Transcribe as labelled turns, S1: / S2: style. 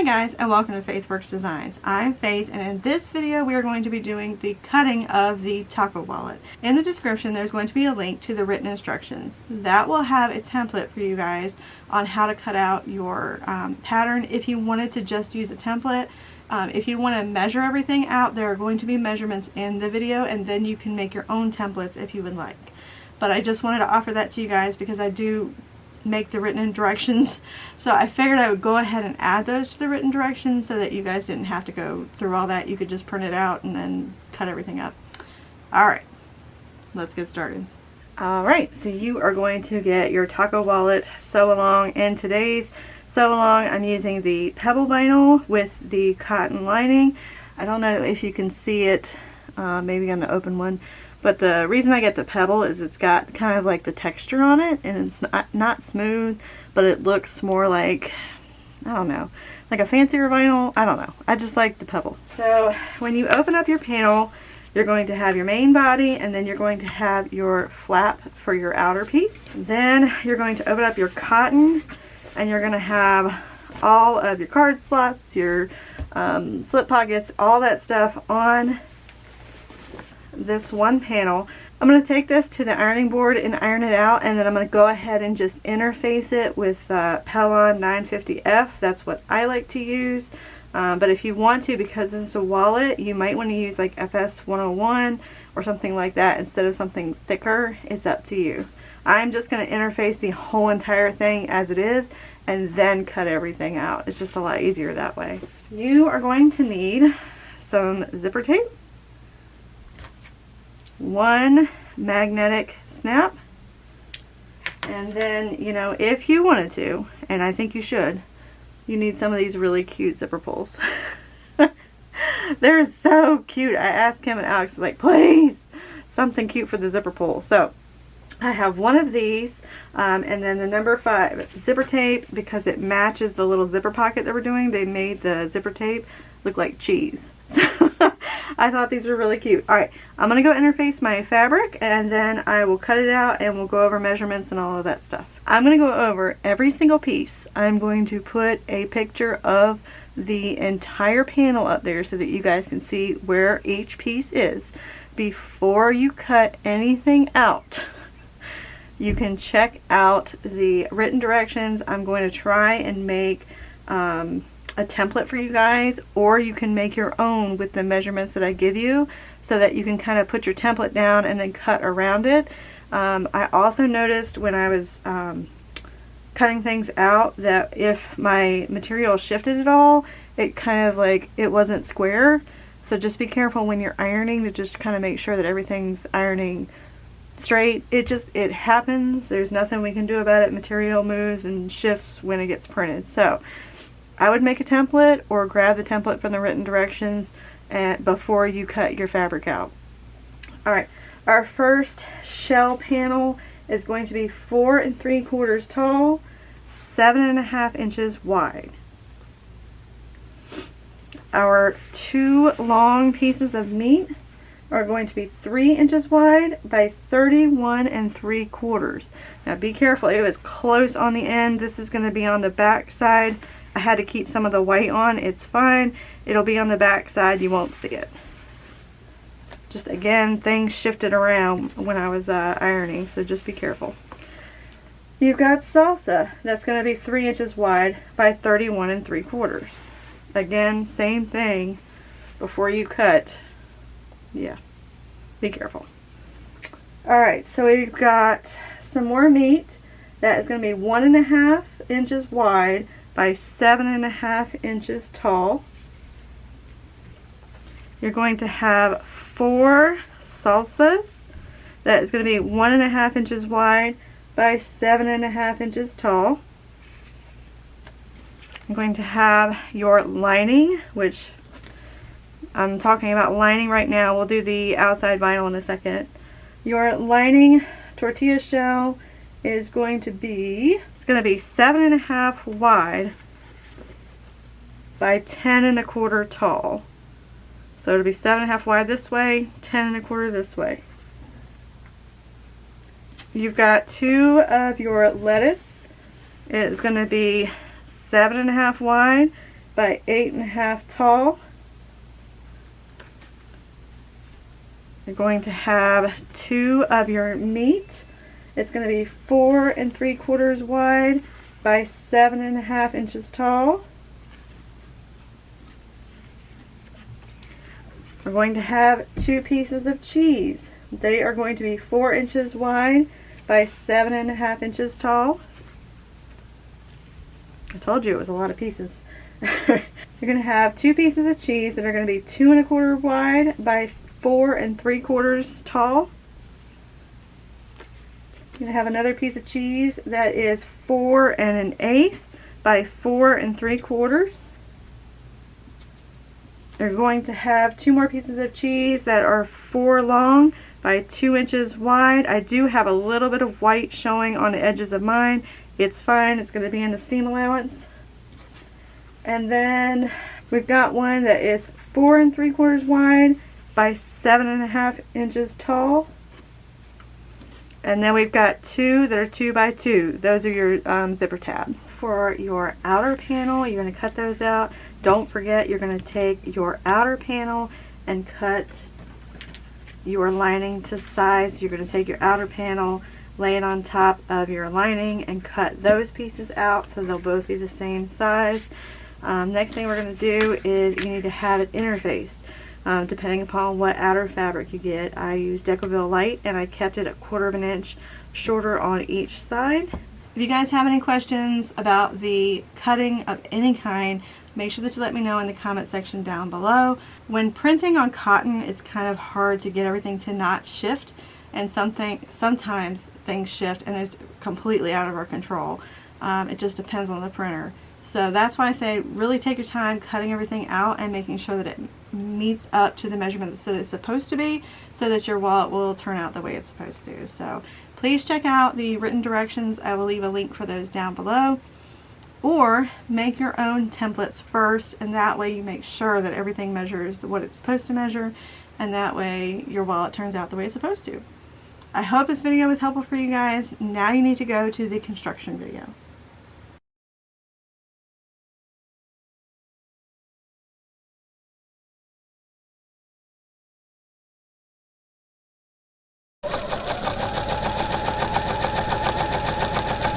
S1: guys, and welcome to FaithWorks Designs. I'm Faith, and in this video we are going to be doing the cutting of the taco wallet. In the description there's going to be a link to the written instructions. That will have a template for you guys on how to cut out your pattern if you wanted to just use a template. If you want to measure everything out, there are going to be measurements in the video, and then you can make your own templates if you would like. But I just wanted to offer that to you guys because I do make the written directions, so I figured I would go ahead and add those to the written directions so that you guys didn't have to go through all that. You could just print it out and then cut everything up. Alright, let's get started. Alright, so you are going to get your taco wallet sew along. In today's sew along I'm using the pebble vinyl with the cotton lining. I don't know if you can see it maybe on the open one, but the reason I get the pebble is it's got kind of like the texture on it, and it's not smooth, but it looks more like, I don't know, like a fancier vinyl. I don't know. I just like the pebble. So when you open up your panel, you're going to have your main body, and then you're going to have your flap for your outer piece. Then you're going to open up your cotton, and you're going to have all of your card slots, your slip pockets, all that stuff on this one panel. I'm going to take this to the ironing board and iron it out, and then I'm going to go ahead and just interface it with Pellon 950F. That's what I like to use. But if you want to, because this is a wallet, you might want to use like FS 101 or something like that instead of something thicker. It's up to you. I'm just going to interface the whole entire thing as it is and then cut everything out. It's just a lot easier that way. You are going to need some zipper tape, one magnetic snap, and then, you know, if you wanted to, and I think you should, you need some of these really cute zipper pulls. They're so cute. I asked Kim and Alex, like, please, something cute for the zipper pull. So I have one of these, and then the number 5 zipper tape, because it matches the little zipper pocket that we're doing. They made the zipper tape look like cheese. I thought these were really cute. Alright, I'm going to go interface my fabric, and then I will cut it out and we'll go over measurements and all of that stuff. I'm going to go over every single piece. I'm going to put a picture of the entire panel up there so that you guys can see where each piece is. Before you cut anything out, you can check out the written directions. I'm going to try and make a template for you guys, or you can make your own with the measurements that I give you so that you can kind of put your template down and then cut around it. I also noticed when I was cutting things out that if my material shifted at all, it kind of like, it wasn't square. So just be careful when you're ironing to just kind of make sure that everything's ironing straight. It happens. There's nothing we can do about it. Material moves and shifts when it gets printed. So I would make a template or grab the template from the written directions before you cut your fabric out. Alright, our first shell panel is going to be 4 3/4 tall, 7.5 inches wide. Our 2 long pieces of meat are going to be 3 inches wide by 31 3/4. Now be careful, it was close on the end. This is going to be on the back side. I had to keep some of the white on. It's fine. It'll be on the back side. You won't see it. Just again, things shifted around when I was ironing, so just be careful. You've got salsa. That's going to be 3 inches wide by 31 3/4. Again, same thing before you cut. Yeah, be careful. Alright, so we've got some more meat. That is going to be 1.5 inches wide by 7.5 inches tall. You're going to have 4 salsas. That is going to be 1.5 inches wide by 7.5 inches tall. I'm going to have your lining, which I'm talking about lining right now. We'll do the outside vinyl in a second. Your lining tortilla shell is going to be 7.5 wide by 10 1/4 tall. So it'll be 7.5 wide this way, 10 1/4 this way. You've got 2 of your lettuce. It's going to be 7.5 wide by 8.5 tall. You're going to have 2 of your meat. It's going to be 4 3/4 wide by 7.5 inches tall. We're going to have 2 pieces of cheese. They are going to be 4 inches wide by 7.5 inches tall. I told you it was a lot of pieces. You're going to have 2 pieces of cheese that are going to be 2 1/4 wide by 4 3/4 tall. You're going to have another piece of cheese that is 4 1/8 by 4 3/4. You're going to have 2 more pieces of cheese that are 4 long by 2 inches wide. I do have a little bit of white showing on the edges of mine. It's fine, it's going to be in the seam allowance. And then we've got one that is 4 3/4 wide by 7.5 inches tall. And then we've got 2 that are 2 by 2. Those are your zipper tabs. For your outer panel, you're going to cut those out. Don't forget, you're going to take your outer panel and cut your lining to size. You're going to take your outer panel, lay it on top of your lining, and cut those pieces out so they'll both be the same size. Next thing we're going to do is you need to have it interfaced. Depending upon what outer fabric you get. I used Decovil Light and I kept it 1/4 inch shorter on each side. If you guys have any questions about the cutting of any kind, make sure that you let me know in the comment section down below. When printing on cotton, it's kind of hard to get everything to not shift, and sometimes things shift and it's completely out of our control. It just depends on the printer. So that's why I say really take your time cutting everything out and making sure that it meets up to the measurements that it's supposed to be, so that your wallet will turn out the way it's supposed to. So please check out the written directions. I will leave a link for those down below. Or make your own templates first, and that way you make sure that everything measures what it's supposed to measure, and that way your wallet turns out the way it's supposed to. I hope this video was helpful for you guys. Now you need to go to the construction video.